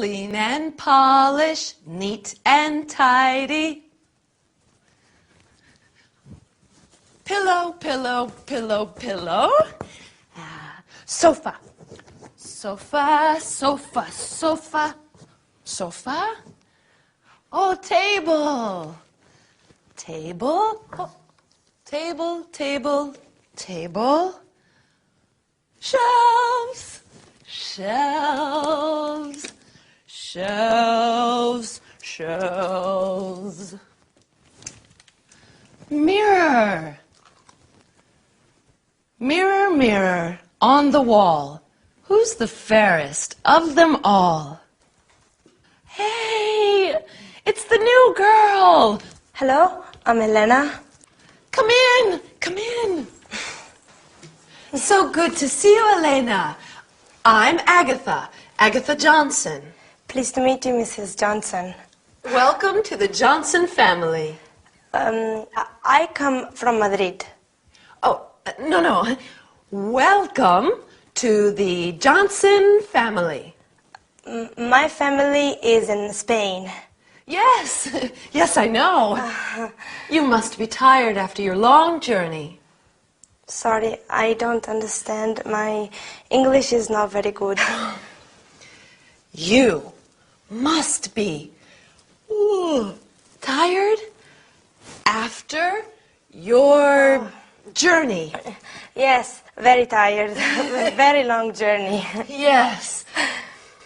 clean and polished, neat and tidy. Pillow, pillow, pillow, pillow. Sofa. Sofa, sofa, sofa, sofa. Oh, table. Table. Oh, table, table, table. Shelves. Shelves. Shelves. Shelves. Mirror. Mirror, mirror on the wall, who's the fairest of them all? Hey, it's the new girl. Hello, I'm Elena. Come in, come in. So good to see you, Elena. I'm Agatha, Agatha Johnson. Pleased to meet you, Mrs. Johnson. Welcome to the Johnson family. I come from Madrid. Oh, no. Welcome to the Johnson family. My family is in Spain. Yes, yes, I know. You must be tired after your long journey. Sorry, I don't understand. My English is not very good. You must be tired after your journey. Yes, very tired. Very long journey. Yes.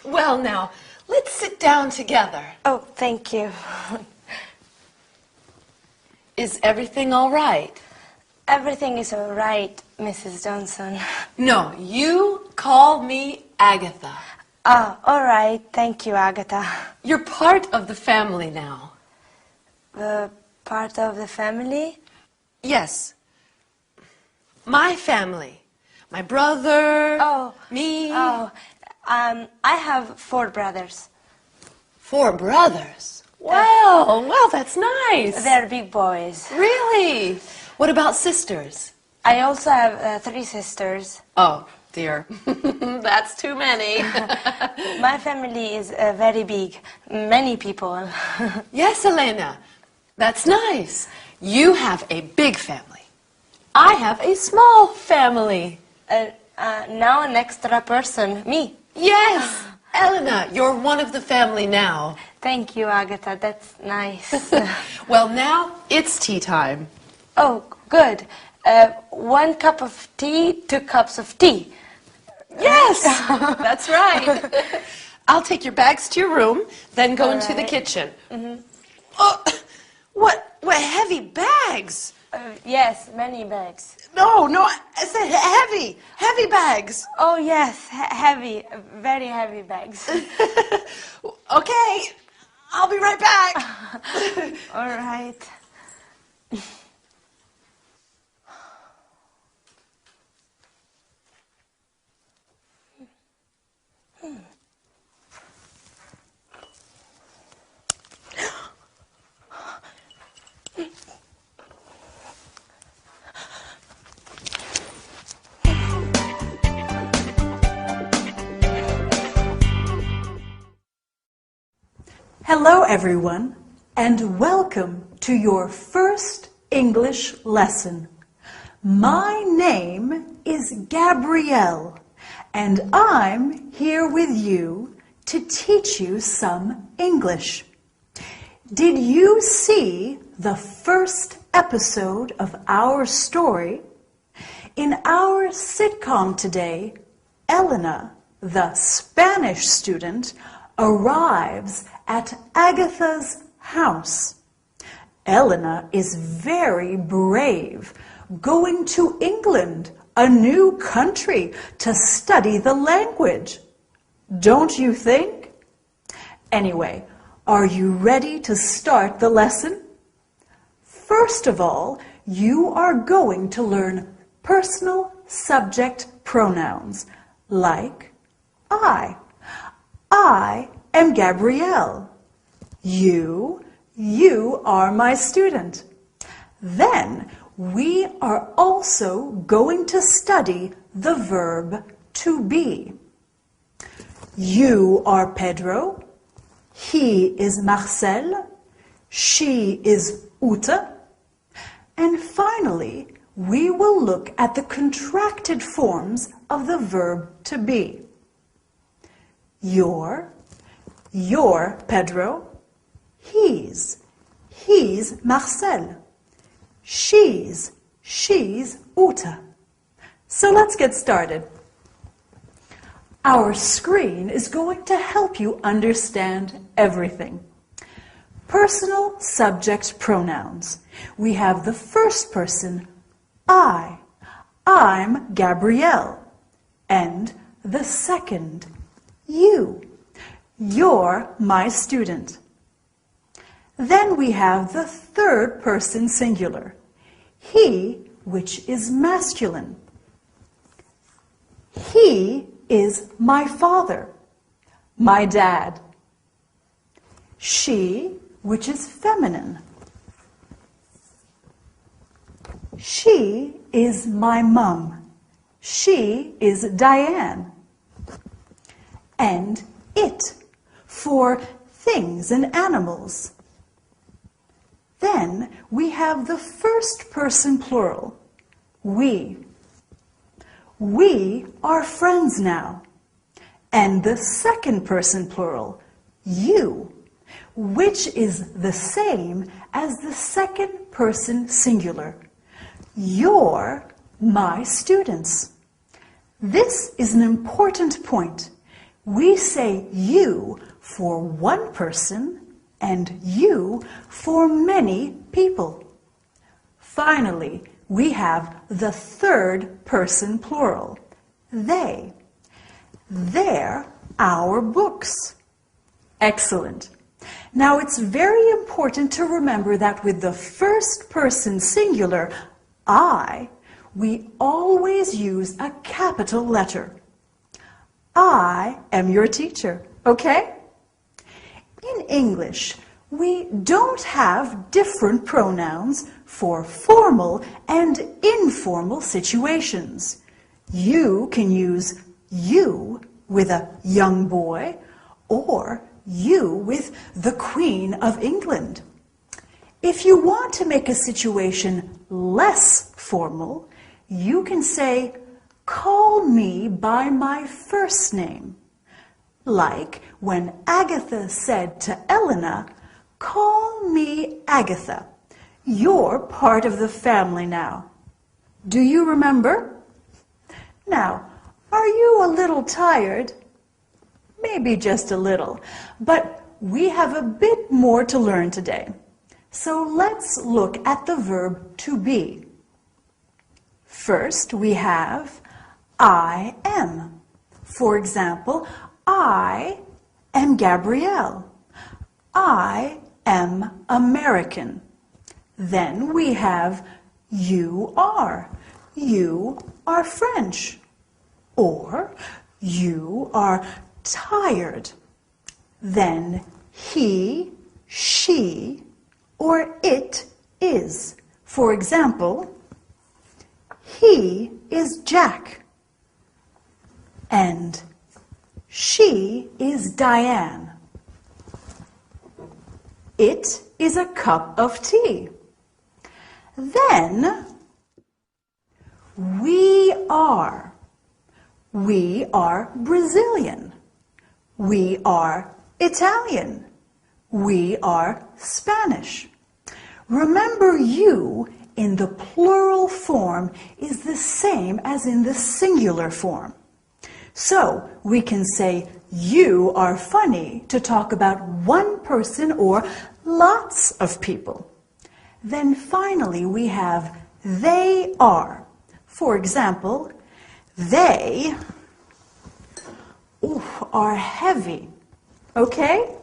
Well, now, let's sit down together. Oh, thank you. Is everything all right? Everything is all right, Mrs. Johnson. No, you call me Agatha. Ah, all right. Thank you, Agatha. You're part of the family now. Part of the family? Yes. My family. My brother, me. Oh, I have 4 brothers. 4 brothers? Well, that's nice. They're big boys. Really? What about sisters? I also have 3 sisters. Oh, dear. That's too many. My family is very big. Many people. Yes, Elena. That's nice. You have a big family. I have a small family. Now an extra person, me. Yes, Elena, you're one of the family now. Thank you, Agatha. That's nice. Well, now it's tea time. Oh, good. 1 cup of tea, 2 cups of tea. Yes, that's right. I'll take your bags to your room, then go into the kitchen. Mm-hmm. Oh, what heavy bags? Yes, many bags. No, I said heavy bags. Oh, yes, heavy, very heavy bags. Okay, I'll be right back. All right. Hello everyone, and welcome to your first English lesson. My name is Gabrielle, and I'm here with you to teach you some English. Did you see the first episode of our story? In our sitcom today, Elena, the Spanish student, arrives at Agatha's house. Elena is very brave, going to England, a new country, to study the language. Don't you think? Anyway, are you ready to start the lesson? First of all, you are going to learn personal subject pronouns like I. I am Gabrielle. You are my student. Then we are also going to study the verb to be. You are Pedro. He is Marcel. She is Ute. And finally, we will look at the contracted forms of the verb to be. Your Pedro. He's Marcel. She's Ute. So let's get started. Our screen is going to help you understand everything. Personal subject pronouns. We have the first person, I. I'm Gabrielle. And the second, you. You're my student. Then we have the third person singular, he, which is masculine. He is my father, my dad. She, which is feminine. She is my mum. She is Diane. And it, for things and animals. Then we have the first person plural, we. We are friends now. And the second person plural, you, which is the same as the second person singular. You're my students. This is an important point. We say you for one person and you for many people. Finally, we have the third person plural, they. They're our books. Excellent. Now it's very important to remember that with the first person singular, I, we always use a capital letter. I am your teacher, okay? In English, we don't have different pronouns for formal and informal situations. You can use you with a young boy or you with the Queen of England. If you want to make a situation less formal, you can say, call me by my first name. Like when Agatha said to Elena, call me Agatha. You're part of the family now. Do you remember? Now, are you a little tired? Maybe just a little, but we have a bit more to learn today. So let's look at the verb to be. First, we have I am. For example, I am Gabrielle. I am American. Then we have you are. You are French. Or you are tired. Then he, she, or it is. For example, he is Jack. And she is Diane. It is a cup of tea. Then we are. We are Brazilian. We are Italian. We are Spanish. Remember, you in the plural form is the same as in the singular form. So we can say you are funny to talk about one person or lots of people. Then finally we have they are. For example, they are heavy. Okay?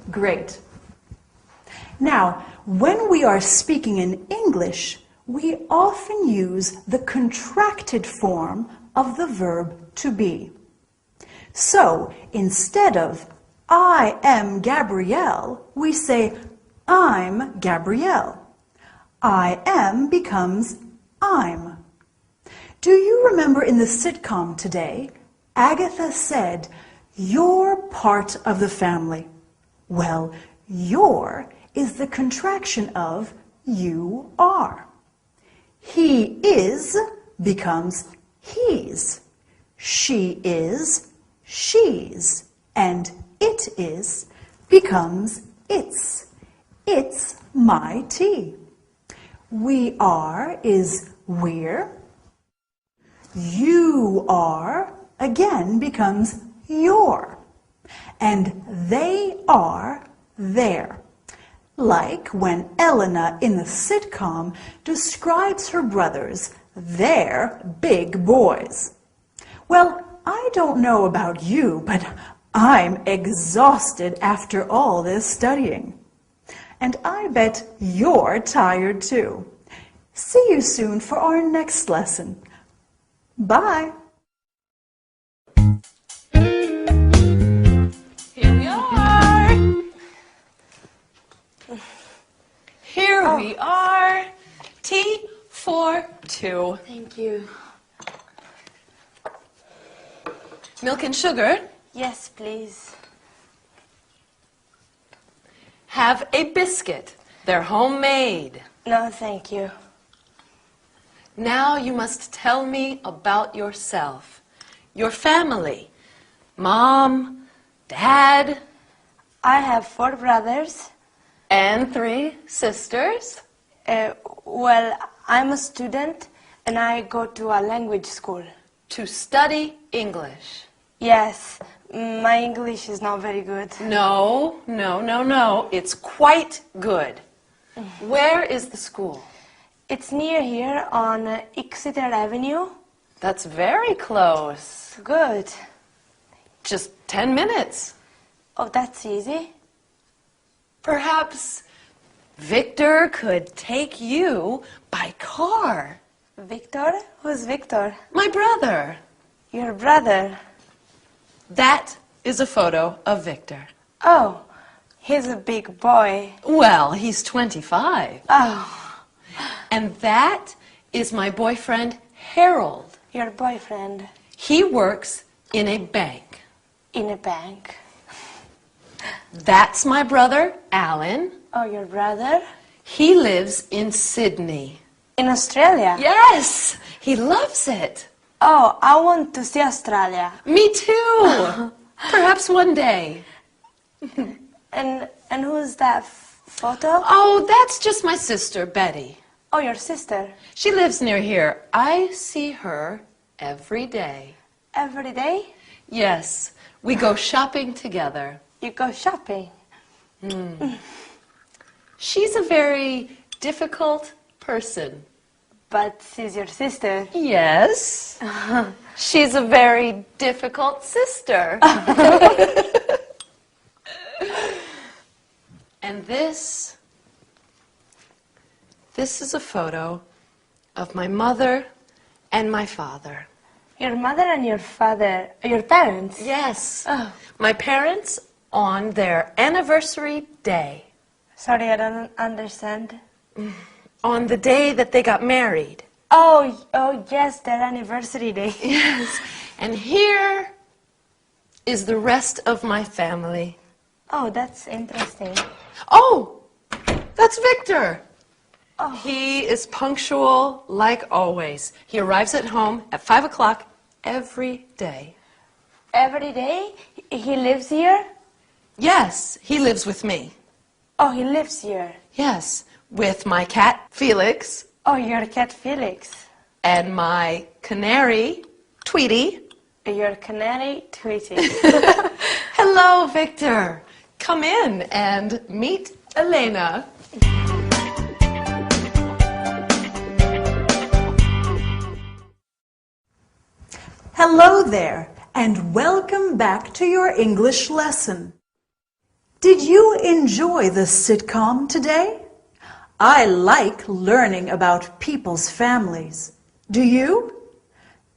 Great. Now, when we are speaking in English, we often use the contracted form of the verb to be. So, instead of I am Gabrielle, we say I'm Gabrielle. I am becomes I'm. Do you remember in the sitcom today, Agatha said, you're part of the family. Well, your is the contraction of you are. He is becomes he's. She is she's. And it is becomes its. It's my tea. We are is we're. You are again becomes your. And they are their. Like when Elena in the sitcom describes her brothers, they're big boys. Well, I don't know about you, but I'm exhausted after all this studying. And I bet you're tired too. See you soon for our next lesson. Bye. Here we are. Here we are. Tea for two. Thank you. Milk and sugar. Yes, please. Have a biscuit. They're homemade. No, thank you. Now you must tell me about yourself. Your family. Mom, Dad, I have 4 brothers. and 3 sisters. Well, I'm a student and I go to a language school. To study English. Yes, my English is not very good. No. It's quite good. Where is the school? It's near here on Exeter Avenue. That's very close. Good. Just 10 minutes. Oh, that's easy. Perhaps Victor could take you by car. Victor? Who's Victor? My brother. Your brother. That is a photo of Victor. Oh, he's a big boy. Well, he's 25. Oh, And that is my boyfriend, Harold. your boyfriend He works in a bank. in a bank. That's my brother, Alan. Oh, your brother? He lives in Sydney. In Australia? Yes, he loves it. Oh, I want to see Australia. Me too. Perhaps one day. And who's that photo? Oh, that's just my sister, Betty. Oh, your sister. She lives near here. I see her every day. Every day? Yes, we go shopping together. You go shopping. She's a very difficult person. But she's your sister. Yes. She's a very difficult sister. And this is a photo of my mother and my father. Your mother and your father, your parents? Yes. Oh. My parents on their anniversary day. Sorry, I don't understand. On the day that they got married. Oh, yes, their anniversary day. Yes. And here is the rest of my family. Oh, that's interesting. Oh, that's Victor. Oh. He is punctual like always. He arrives at home at 5 o'clock every day. Every day? He lives here? Yes, he lives with me. Oh, he lives here. Yes, with my cat, Felix, Oh, your cat Felix. and my canary, Tweety. Your canary Tweety. Hello, Victor. Come in and meet Elena. Hello there, and welcome back to your English lesson. Did you enjoy the sitcom today? I like learning about people's families. Do you?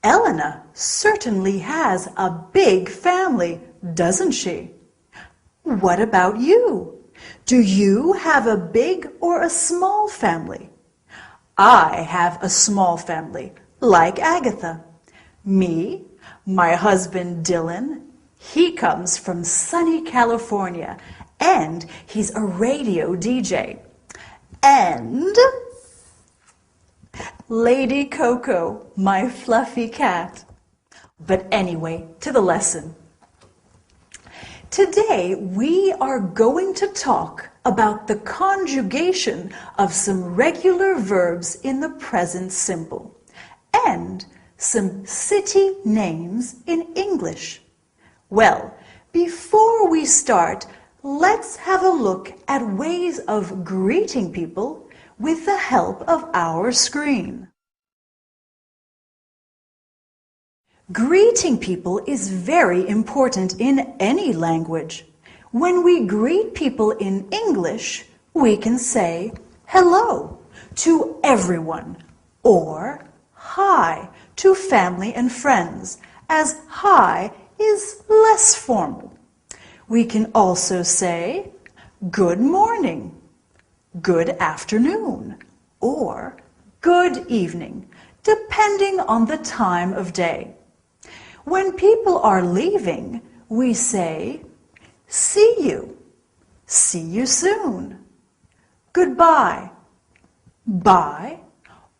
Elena certainly has a big family, doesn't she? What about you? Do you have a big or a small family? I have a small family, like Agatha. Me, my husband Dylan, he comes from sunny California, And he's a radio DJ. And Lady Coco, my fluffy cat. But anyway, to the lesson. Today we are going to talk about the conjugation of some regular verbs in the present simple and some city names in English. Well, before we start, let's have a look at ways of greeting people with the help of our screen. Greeting people is very important in any language. When we greet people in English, we can say hello to everyone or hi to family and friends, as hi is less formal. We can also say good morning, good afternoon, or good evening, depending on the time of day. When people are leaving, we say see you soon, goodbye, bye,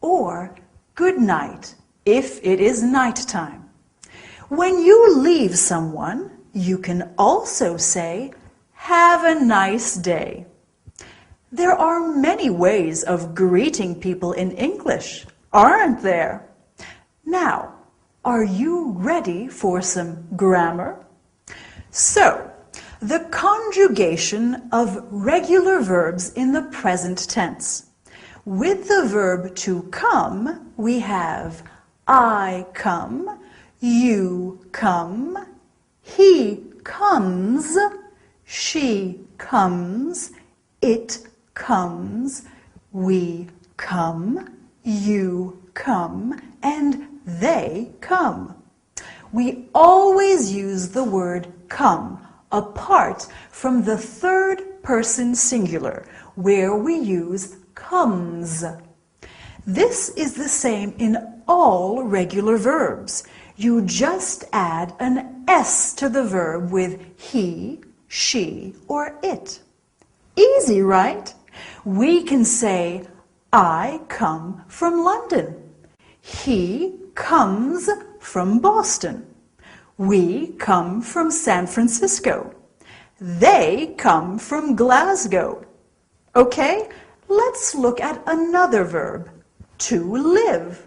or good night if it is nighttime. When you leave someone, you can also say, have a nice day. There are many ways of greeting people in English, aren't there? Now, are you ready for some grammar? So, the conjugation of regular verbs in the present tense. With the verb to come, we have I come, you come, he comes, she comes, it comes, we come, you come, and they come. We always use the word come apart from the third person singular, where we use comes. This is the same in all regular verbs. You just add an S to the verb with he, she, or it. Easy, right? We can say, I come from London. He comes from Boston. We come from San Francisco. They come from Glasgow. Okay, let's look at another verb, to live.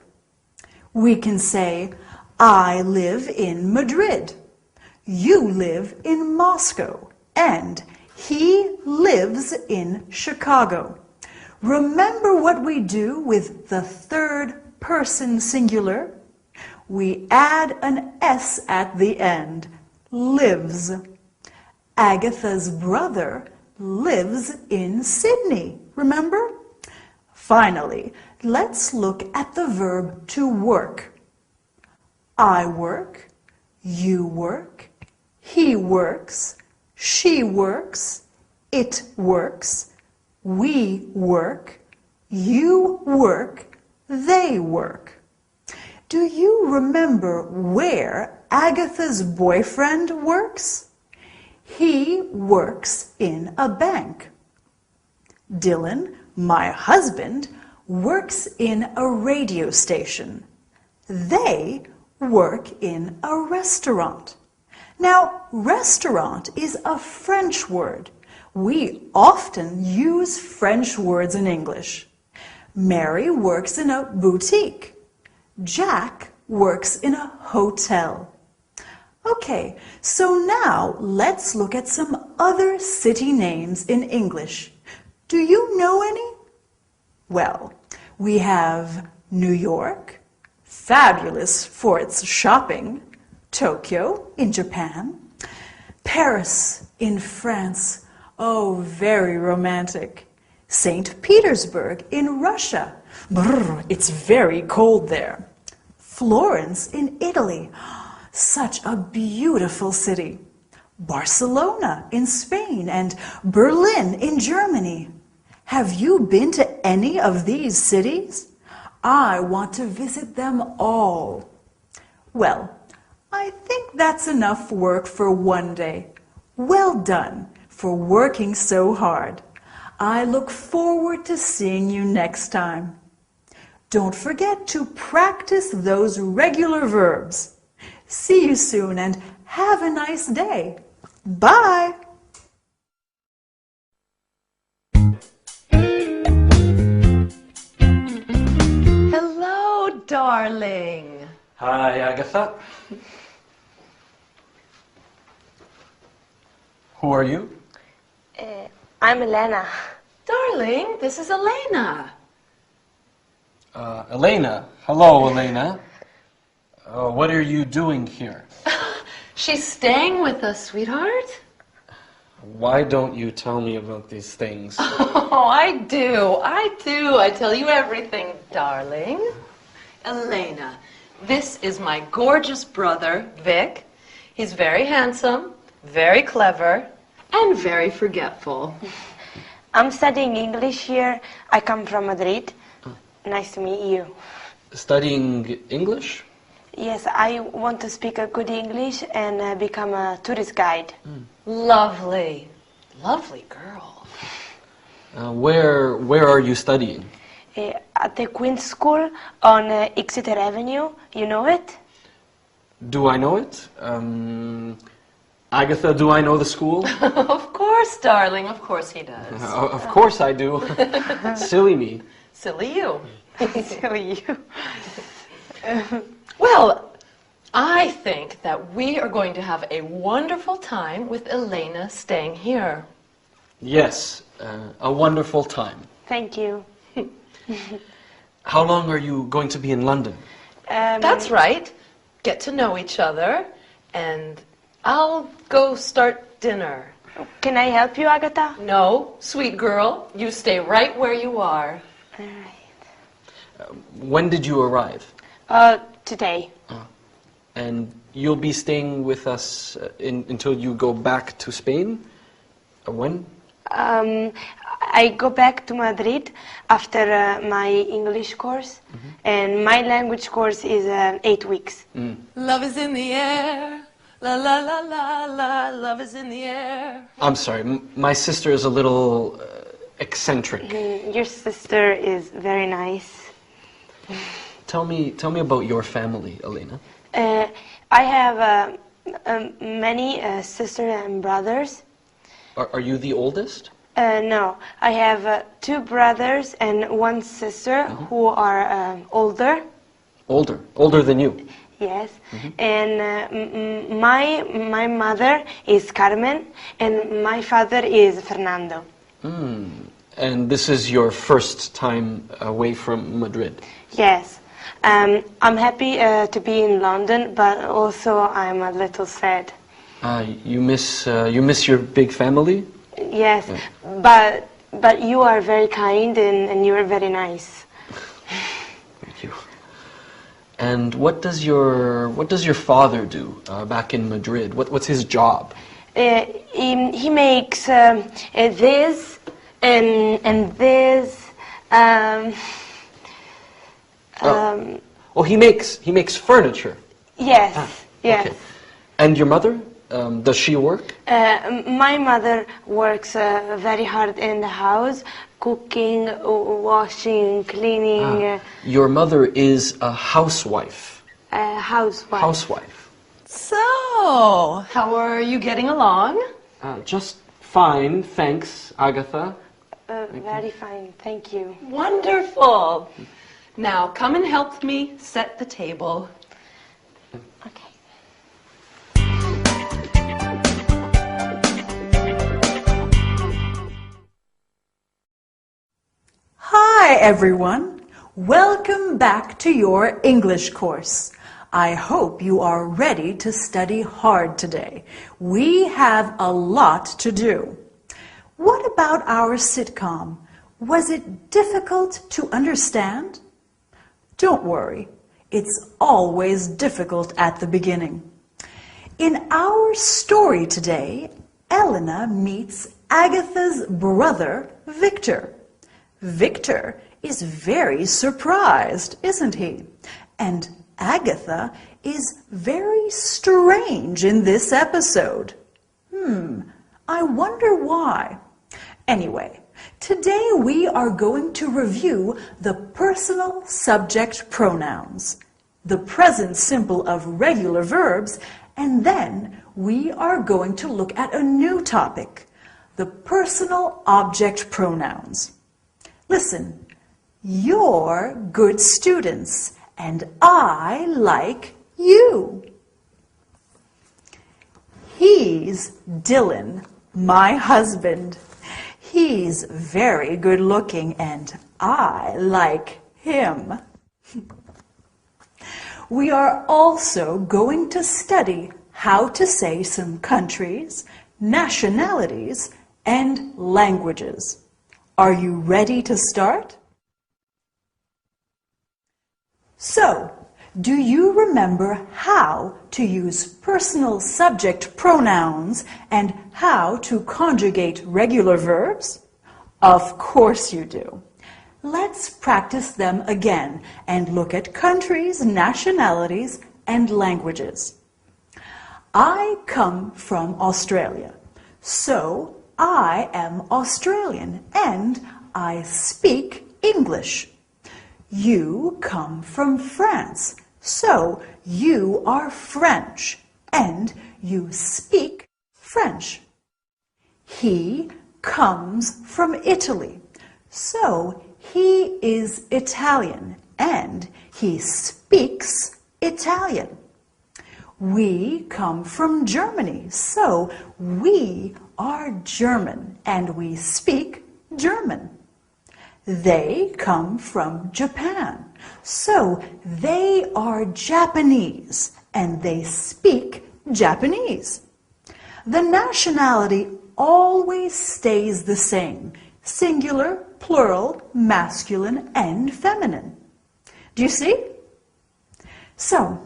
We can say, I live in Madrid. You live in Moscow. And he lives in Chicago. Remember what we do with the third person singular? We add an S at the end, lives. Agatha's brother lives in Sydney, remember? Finally, let's look at the verb to work. I work, you work, he works, she works, it works, we work, you work, they work. Do you remember where Agatha's boyfriend works? He works in a bank. Dylan, my husband, works in a radio station. They work in a restaurant. Now, restaurant is a French word. We often use French words in English. Mary works in a boutique. Jack works in a hotel. Okay, so now let's look at some other city names in English. Do you know any? Well, we have New York, fabulous for its shopping, Tokyo in Japan, Paris in France, oh, very romantic, St. Petersburg in Russia, brr, it's very cold there, Florence in Italy, such a beautiful city, Barcelona in Spain, and Berlin in Germany. Have you been to any of these cities? I want to visit them all. Well, I think that's enough work for one day. Well done for working so hard. I look forward to seeing you next time. Don't forget to practice those regular verbs. See you soon and have a nice day. Bye! Hello, darling. Hi, Agatha. Who are you? I'm Elena. Darling, this is Elena. Elena. Hello, Elena. What are you doing here? She's staying with us, sweetheart. Why don't you tell me about these things? Oh, I do. I tell you everything, darling. Elena, this is my gorgeous brother, Vic. He's very handsome, very clever, and very forgetful. I'm studying English here. I come from Madrid. Nice to meet you. Studying English? Yes, I want to speak a good English and become a tourist guide. Lovely. Lovely girl. Where are you studying? At the Queen's School on Exeter Avenue. You know it? Do I know it? Agatha, do I know the school? Of course, darling. Of course he does. Of course I do. Silly me. Silly you. Silly you. Well, I think that we are going to have a wonderful time with Elena staying here. Yes, a wonderful time. Thank you. How long are you going to be in London? That's right. Get to know each other, and I'll go start dinner. Can I help you, Agatha? No, sweet girl, you stay right where you are. All right. When did you arrive? Today. And you'll be staying with us until you go back to Spain? When? I go back to Madrid after my English course, and my language course is 8 weeks. Love is in the air. La la la la la. Love is in the air. I'm sorry, my sister is a little eccentric. Your sister is very nice. Tell me about your family, Elena. I have many sisters and brothers. Are you the oldest? No, I have 2 brothers and 1 sister who are older. Older than you? Yes, and my mother is Carmen and my father is Fernando. And this is your first time away from Madrid? Yes, I'm happy to be in London, but also I'm a little sad. You miss your big family? Yes, but you are very kind and you are very nice. Thank you. And what does your father do back in Madrid? What's his job? He makes this and this. Oh, he makes furniture. Yes, yes. Okay. And your mother? Does she work? My mother works very hard in the house, cooking, washing, cleaning. Your mother is a housewife. Housewife. Housewife. So, how are you getting along? Just fine, thanks, Agatha. Very fine, thank you. Wonderful. Now, come and help me set the table. Okay. Hi everyone! Welcome back to your English course. I hope you are ready to study hard today. We have a lot to do. What about our sitcom? Was it difficult to understand? Don't worry, it's always difficult at the beginning. In our story today, Elena meets Agatha's brother, Victor. Victor is very surprised, isn't he? And Agatha is very strange in this episode. I wonder why. Anyway, today we are going to review the personal subject pronouns, the present simple of regular verbs, and then we are going to look at a new topic, the personal object pronouns. Listen, you're good students, and I like you. He's Dylan, my husband. He's very good looking, and I like him. We are also going to study how to say some countries, nationalities, and languages. Are you ready to start? So, do you remember how to use personal subject pronouns and how to conjugate regular verbs? Of course you do. Let's practice them again and look at countries, nationalities, and languages. I come from Australia, so I am Australian and I speak English. You come from France, so you are French and you speak French. He comes from Italy, so he is Italian and he speaks Italian. We come from Germany, so we are German and we speak German. They come from Japan, so they are Japanese and they speak Japanese. The nationality always stays the same, singular, plural, masculine, and feminine. Do you see? So,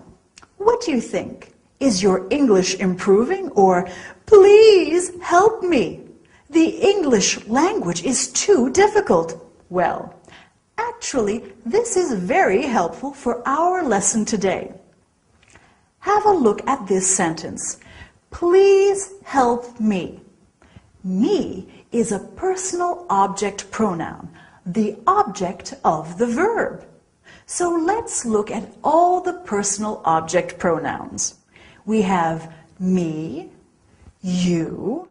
what do you think? Is your English improving, or please help me? The English language is too difficult. Well, actually, this is very helpful for our lesson today. Have a look at this sentence. Please help me. Me is a personal object pronoun, the object of the verb. So let's look at all the personal object pronouns. We have me, you,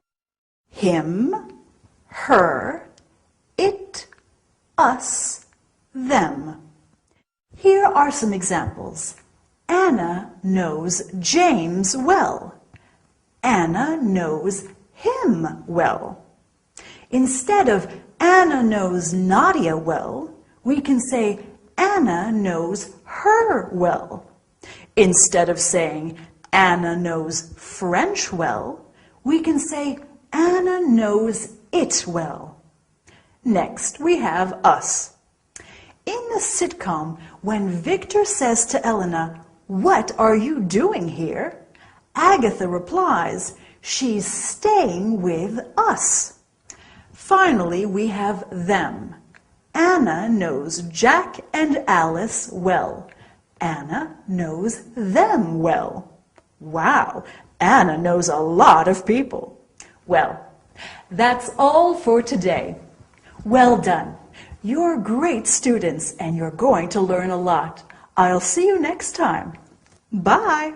him, her, it, us, them. Here are some examples. Anna knows James well. Anna knows him well. Instead of Anna knows Nadia well, we can say Anna knows her well. Instead of saying Anna knows French well, we can say Anna knows it well. Next, we have us. In the sitcom, when Victor says to Elena, "What are you doing here?" Agatha replies, "She's staying with us." Finally, we have them. Anna knows Jack and Alice well. Anna knows them well. Wow, Anna knows a lot of people. Well, that's all for today. Well done. You're great students and you're going to learn a lot. I'll see you next time. Bye.